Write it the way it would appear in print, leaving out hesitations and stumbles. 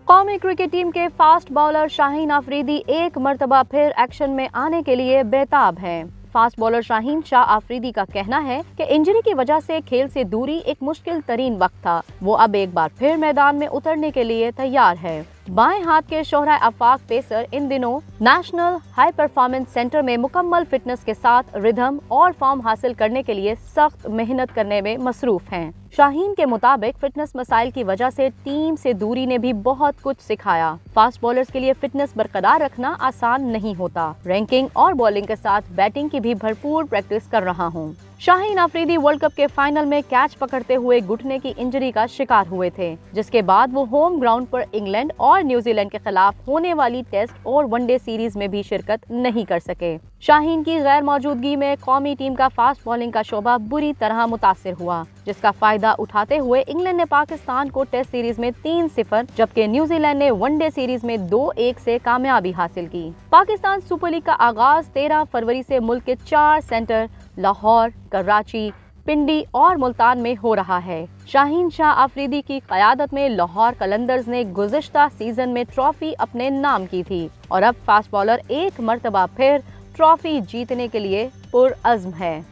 कौमी cricket team के fast bowler Shaheen Afridi एक मर्तबा फिर एक्शन में आने के लिए बेताब हैं। फास्ट बॉलर शाहीन शाह अफरीदी का कहना है कि इंजरी की वजह से खेल से दूरी एक मुश्किल तरीन वक्त था। वो अब एक बार फिर मैदान में उतरने के लिए तैयार है। बाएं हाथ के शोहरा आफाक पेसर इन दिनों नेशनल हाई परफॉर्मेंस सेंटर में मुकम्मल फिटनेस के साथ रिदम और फॉर्म हासिल करने के लिए सख्त मेहनत करने में मसरूफ हैं। शाहीन के मुताबिक फिटनेस मसाइल की वजह से टीम से दूरी ने भी बहुत कुछ सिखाया। फास्ट बॉलर्स के लिए फिटनेस बरकरार रखना आसान नहीं होता। रैंकिंग और बॉलिंग के साथ बैटिंग की भी भरपूर प्रैक्टिस कर रहा हूँ। शाहीन अफरीदी वर्ल्ड कप के फाइनल में कैच पकड़ते हुए घुटने की इंजरी का शिकार हुए थे, जिसके बाद वो होम ग्राउंड पर इंग्लैंड और न्यूजीलैंड के खिलाफ होने वाली टेस्ट और वनडे सीरीज में भी शिरकत नहीं कर सके। शाहीन की गैर मौजूदगी में कौमी टीम का फास्ट बॉलिंग का शोबा बुरी तरह मुतासिर हुआ, जिसका फायदा उठाते हुए इंग्लैंड ने पाकिस्तान को टेस्ट सीरीज में 3-0 जबकि न्यूजीलैंड ने वनडे सीरीज में 2-1 से कामयाबी हासिल की। पाकिस्तान सुपर लीग का आगाज 13 फरवरी से मुल्क के 4 सेंटर लाहौर, कराची, पिंडी और मुल्तान में हो रहा है। शाहीन शाह अफरीदी की क़यादत में लाहौर कलंदर्स ने गुज़िश्ता सीजन में ट्रॉफी अपने नाम की थी और अब फास्ट बॉलर एक मर्तबा फिर ट्रॉफी जीतने के लिए पुरअज़्म है।